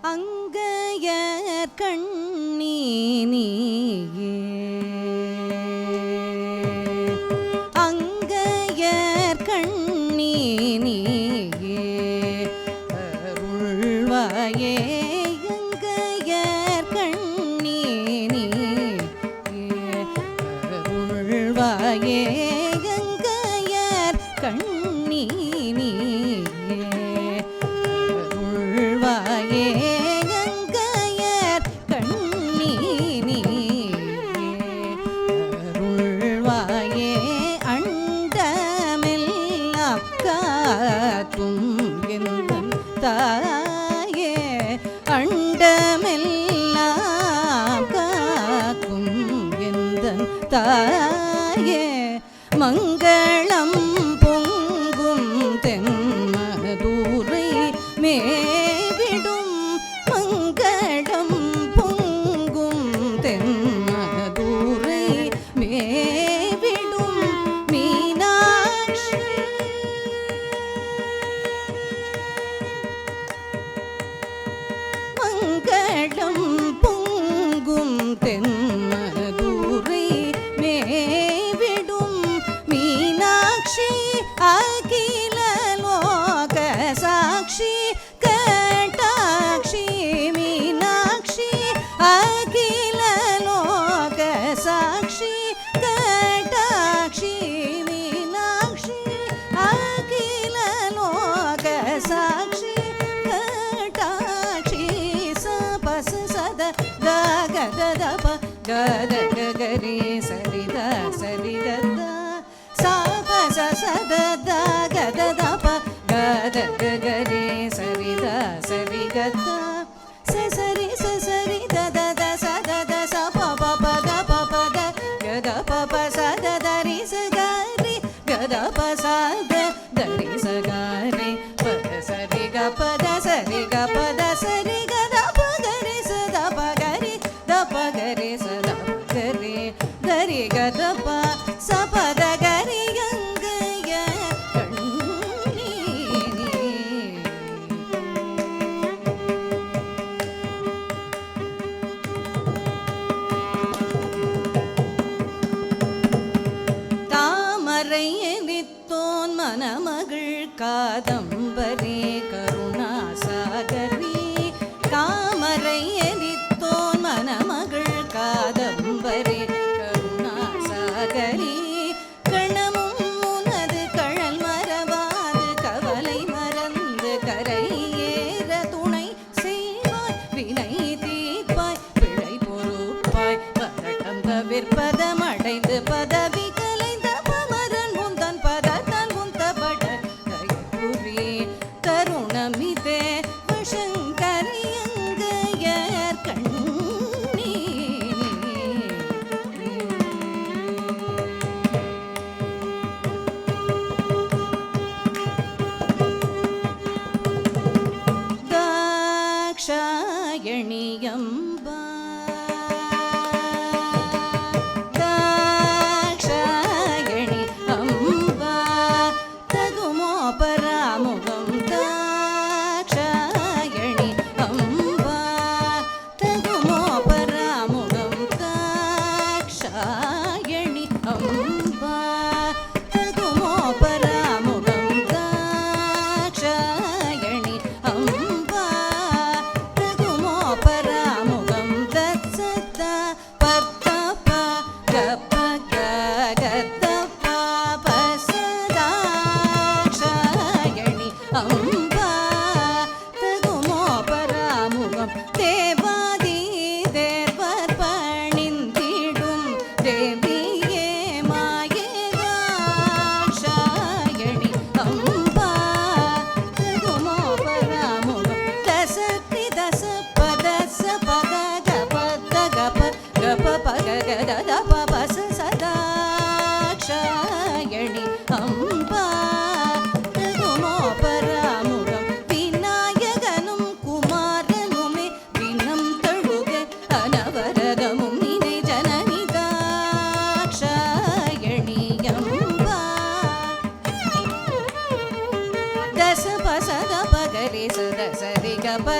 அங்கையர் கண்ணி நீயே அங்கையர் கண்ணி நீயே அருள்வாயே அங்கையர் கண்ணி நீயே அருள்வாயே அங்கையர் கண்ணி நீயே அருள்வாயே தாயே அண்டமெல்லாம் காக்கும் எந்தன் தாயே மங்களம் பொங்கும் தென்மதுரை மேவிடும் மங்களம் பொங்கும் தென்மதுரை மேவிடும் மீனாட்சி மங்களம் பொங்கும் தென்மதுரை மேவிடும் மீனாட்சி அகில லோக சாட்சி கட்டாட்சி மீனாட்சி அகில லோக சாட்சி கட்டாட்சி மீனாட்சி அகில லோக சாட்சி கத கரி சரித சரிகத சாப சத கத தப கத கரி சரித சரிகத சரி சரி தத சத சப பத பத கத பப சத தரி சகரி கத பசத தரி சகரி பத சரி க பத சரி க பத சரி கத பகரி சத பகரி பகரி சத பகரி தரி கத ப சபத கரி கங்கைய கண்ணி தாமரை எரித்தோன் மணமகள் காதம்பரே கருணாசாகரி தாமரை எரித்தோன் மணமகள் காதம்பரே கருணாசாகரி கணமும் உனது கழல் மறவாது கவலை மறந்து கரையேற துணை செய்வாய் வினை தீர்ப்பாய் பிழை பொறுப்பாய் பதட்டம் தவிர்ப்பதம் அடைந்து பதவி கலைந்த பமரன் முந்தன் பதத்தான் முந்தபட தயபுரி தருணமிதே வசங்கரியங்கையர் கண்ணி தாக்ஷாயணியம்பா தாக்ஷாயணி அம்பா தகுமோ பராமுகம் தாக்ஷாயணி அம்பா தகுமோ பராமுகம் தாக்ஷாயணி அம்பா தகுமோ பராமுகம் தாக்ஷாயணி அம்பா தகுமோ பராமுகம்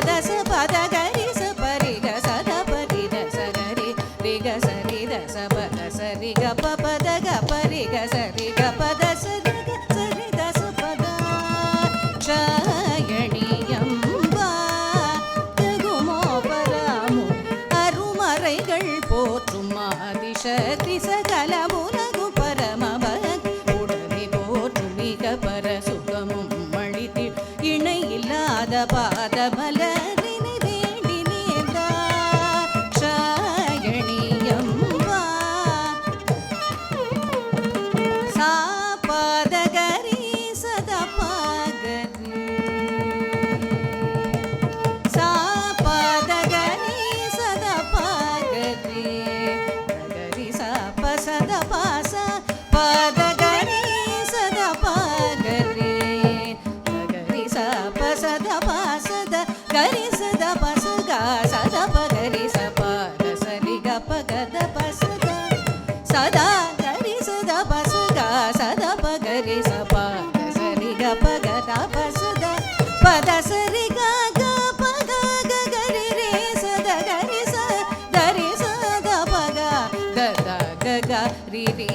பத ச பத கரி ச பரி க சத பரி த ச கரி ரி க சரி த ச பத சரி க ப பத க பரி க சரி க பத சரி க சரி த ச பத ஷயணியம்பா தகுமோ பராமு அருமறைகள் போற்றும் ஆதிசக்தி சகலமுலகு பரமபக் உடனே போற்றும் மிக பர சுகமும் அளித்து இணை இல்லாத பாத மலரினை வேண்டி நேர்ந்தா ஷயணியம்பா சா பாத கரி சத பாகரி சா பாத கரி சத பாகரி கரி சா ப சத பாச பாத கரி சத பாகரி கரி சா ப சத பாசத கரி சத பச க சத பகரி ச பாத சரி க பகத பசத சதா கரி சத பச க சத பகரி ச பாத சரி க பகத பசத பத சரி க க பக க கரி ரே சத கரி ச கரி சத பக க க க ரி ரி